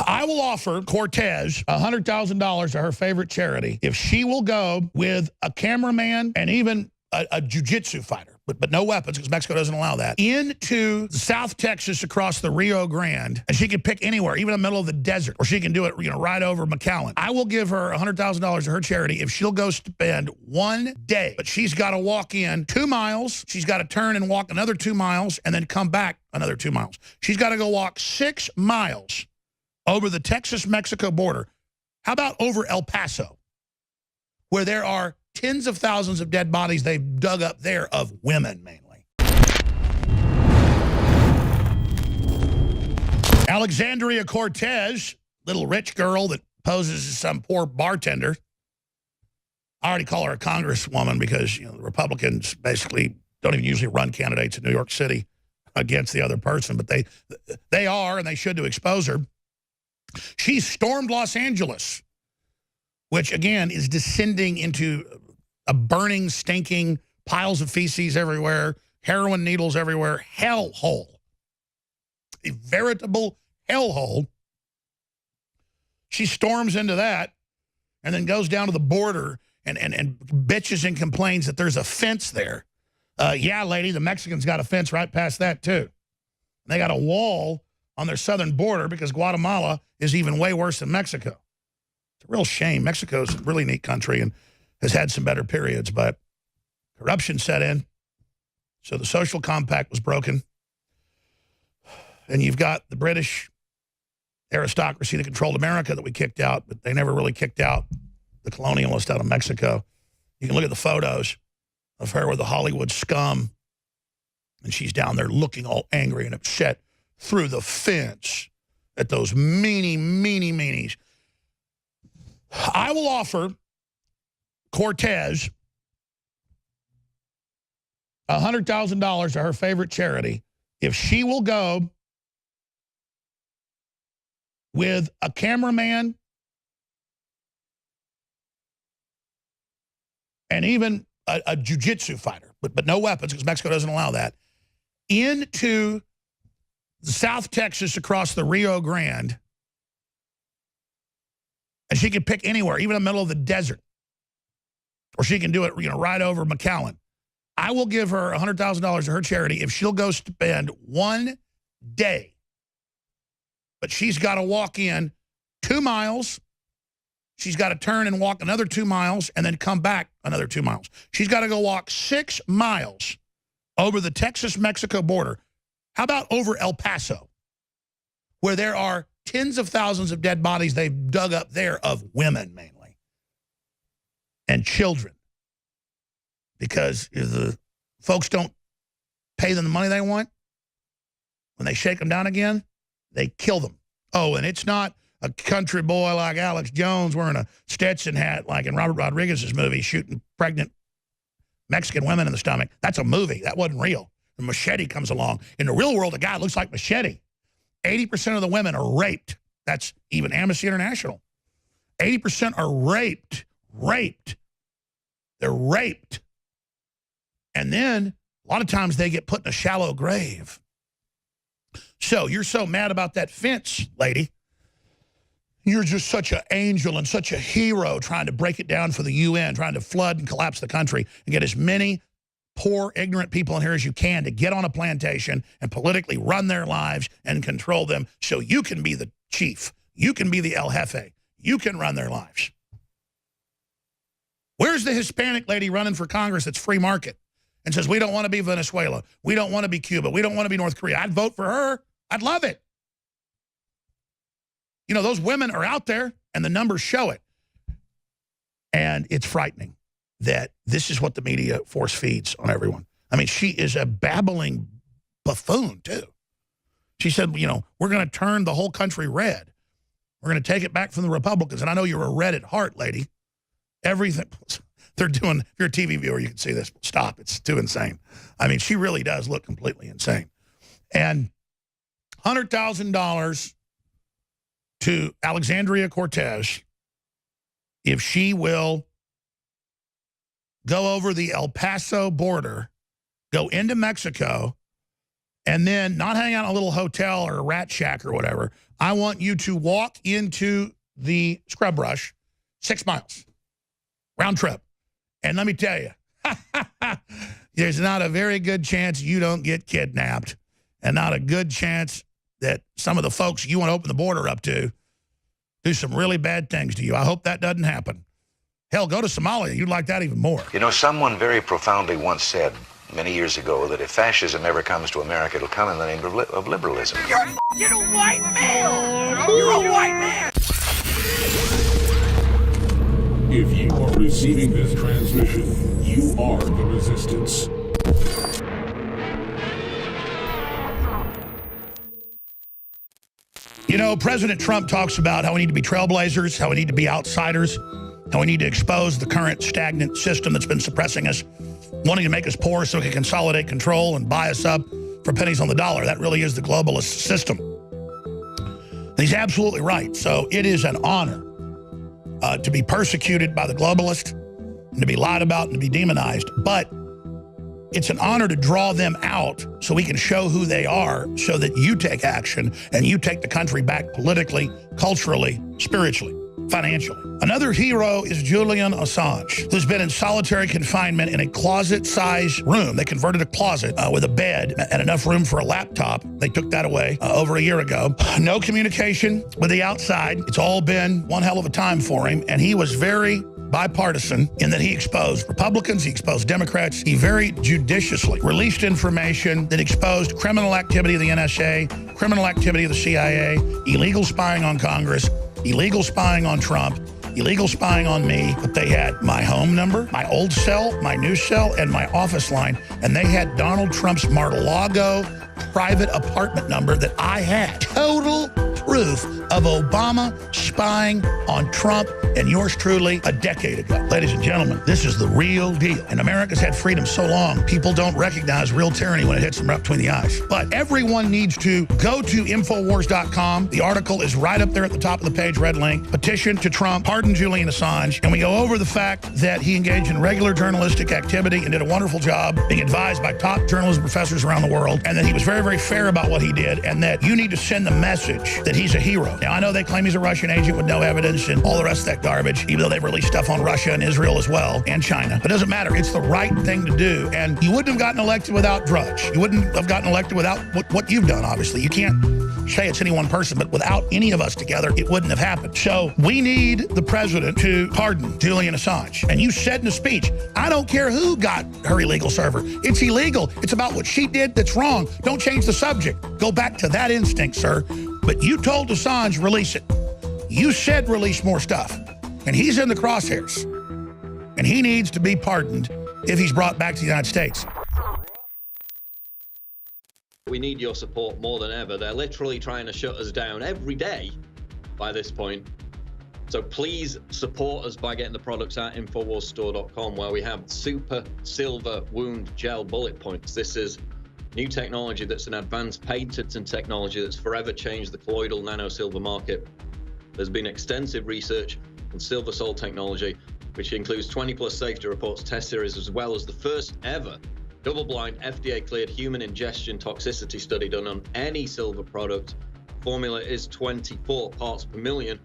I will offer Cortez $100,000 to her favorite charity if she will go with a cameraman and even a jiu-jitsu fighter, but no weapons because Mexico doesn't allow that, into South Texas across the Rio Grande, and she can pick anywhere, even in the middle of the desert, or she can do it, right over McAllen. I will give her $100,000 to her charity if she'll go spend 1 day, but she's got to walk in 2 miles, she's got to turn and walk another 2 miles, and then come back another 2 miles. She's got to go walk 6 miles over the Texas-Mexico border. How about over El Paso, where there are tens of thousands of dead bodies they've dug up there of women, mainly. Alexandria Cortez, little rich girl that poses as some poor bartender. I already call her a congresswoman because, the Republicans basically don't even usually run candidates in New York City against the other person, but they are, and they should, to expose her. She stormed Los Angeles, which, again, is descending into a burning, stinking, piles of feces everywhere, heroin needles everywhere, hellhole. A veritable hellhole. She storms into that and then goes down to the border and bitches and complains that there's a fence there. Yeah, lady, the Mexicans got a fence right past that, too. They got a wall on their southern border because Guatemala is even way worse than Mexico. It's a real shame. Mexico's a really neat country and has had some better periods, but corruption set in. So the social compact was broken. And you've got the British aristocracy that controlled America that we kicked out, but they never really kicked out the colonialist out of Mexico. You can look at the photos of her with the Hollywood scum, and she's down there looking all angry and upset through the fence at those meanies. I will offer Cortez $100,000 to her favorite charity if she will go with a cameraman and even a jiu-jitsu fighter, but no weapons because Mexico doesn't allow that, into South Texas across the Rio Grande, and she can pick anywhere, even in the middle of the desert, or she can do it, right over McAllen. I will give her $100,000 to her charity if she'll go spend 1 day, but she's got to walk in 2 miles, she's got to turn and walk another 2 miles, and then come back another 2 miles. She's got to go walk 6 miles over the Texas-Mexico border. How about over El Paso, where there are tens of thousands of dead bodies they've dug up there of women, mainly, and children, because if the folks don't pay them the money they want, when they shake them down again, they kill them. Oh, and it's not a country boy like Alex Jones wearing a Stetson hat like in Robert Rodriguez's movie shooting pregnant Mexican women in the stomach. That's a movie. That wasn't real. The Machete comes along. In the real world, a guy looks like Machete. 80% of the women are raped. That's even Amnesty International. 80% are raped. They're raped. And then a lot of times they get put in a shallow grave. So you're so mad about that fence, lady. You're just such an angel and such a hero trying to break it down for the UN, trying to flood and collapse the country and get as many poor, ignorant people in here as you can to get on a plantation and politically run their lives and control them so you can be the chief. You can be the El Jefe. You can run their lives. Where's the Hispanic lady running for Congress that's free market and says, we don't want to be Venezuela. We don't want to be Cuba. We don't want to be North Korea. I'd vote for her. I'd love it. Those women are out there, and the numbers show it. And it's frightening that this is what the media force feeds on everyone. I mean, she is a babbling buffoon, too. She said, we're going to turn the whole country red. We're going to take it back from the Republicans. And I know you're a red at heart, lady. Everything they're doing, if you're a TV viewer, you can see this. Stop. It's too insane. I mean, she really does look completely insane. And $100,000 to Alexandria Cortez if she will go over the El Paso border, go into Mexico, and then not hang out in a little hotel or a rat shack or whatever. I want you to walk into the scrub brush 6 miles, round trip. And let me tell you, there's not a very good chance you don't get kidnapped, and not a good chance that some of the folks you want to open the border up to do some really bad things to you. I hope that doesn't happen. Hell, go to Somalia. You'd like that even more. You know, someone very profoundly once said many years ago that if fascism ever comes to America, it'll come in the name of liberalism. You're a white male! You're a white man! If you are receiving this transmission, you are the resistance. You know, President Trump talks about how we need to be trailblazers, how we need to be outsiders, how we need to expose the current stagnant system that's been suppressing us, wanting to make us poor so we can consolidate control and buy us up for pennies on the dollar. That really is the globalist system. And he's absolutely right. So it is an honor to be persecuted by the globalists and to be lied about and to be demonized. But it's an honor to draw them out so we can show who they are, so that you take action and you take the country back politically, culturally, spiritually, financially. Another hero is Julian Assange, who's been in solitary confinement in a closet-sized room. They converted a closet with a bed and enough room for a laptop. They took that away over a year ago. No communication with the outside. It's all been one hell of a time for him, and he was very bipartisan in that he exposed Republicans, he exposed Democrats. He very judiciously released information that exposed criminal activity of the NSA, criminal activity of the CIA, illegal spying on Congress, illegal spying on Trump, illegal spying on me. But they had my home number, my old cell, my new cell, and my office line. And they had Donald Trump's Mar-a-Lago private apartment number that I had. Total proof of Obama spying on Trump and yours truly a decade ago. Ladies and gentlemen, this is the real deal. And America's had freedom so long, people don't recognize real tyranny when it hits them right between the eyes. But everyone needs to go to Infowars.com. The article is right up there at the top of the page, red link. Petition to Trump, pardon Julian Assange. And we go over the fact that he engaged in regular journalistic activity and did a wonderful job being advised by top journalism professors around the world, and that he was very, very fair about what he did, and that you need to send the message that he's a hero. Now, I know they claim he's a Russian agent with no evidence and all the rest of that garbage, even though they've released stuff on Russia and Israel as well, and China. But it doesn't matter. It's the right thing to do. And you wouldn't have gotten elected without Drudge. You wouldn't have gotten elected without what you've done, obviously. You can't say it's any one person, but without any of us together, it wouldn't have happened. So we need the president to pardon Julian Assange. And you said in a speech, I don't care who got her illegal server. It's illegal. It's about what she did that's wrong. Don't change the subject. Go back to that instinct, sir. But you told Assange, release it. You said release more stuff. And he's in the crosshairs. And he needs to be pardoned if he's brought back to the United States. We need your support more than ever. They're literally trying to shut us down every day by this point. So please support us by getting the products at InfoWarsStore.com, where we have Super Silver Wound Gel Bullet Points. This is new technology that's an advanced patented technology that's forever changed the colloidal nano-silver market. There's been extensive research on silver sol technology, which includes 20+ safety reports, test series, as well as the first ever double-blind, FDA-cleared human ingestion toxicity study done on any silver product. Formula is 24 parts per million.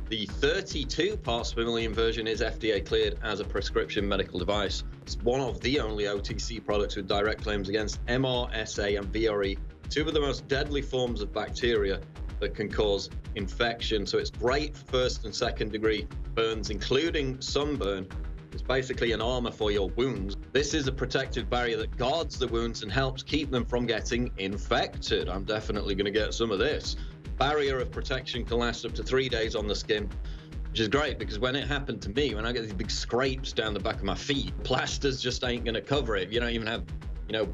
The 32 parts per million version is FDA-cleared as a prescription medical device. It's one of the only OTC products with direct claims against MRSA and VRE, two of the most deadly forms of bacteria that can cause infection. So it's great for first and second degree burns, including sunburn. It's basically an armor for your wounds. This is a protective barrier that guards the wounds and helps keep them from getting infected. I'm definitely going to get some of this. Barrier of protection can last up to 3 days on the skin, which is great because when it happened to me, when I get these big scrapes down the back of my feet, plasters just ain't going to cover it. You don't even have,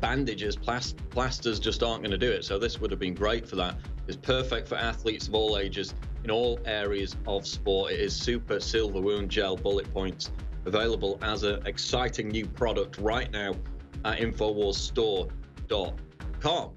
bandages. Plasters just aren't going to do it. So this would have been great for that. It's perfect for athletes of all ages in all areas of sport. It is Super Silver Wound Gel Bullet Points, available as an exciting new product right now at InfoWarsStore.com.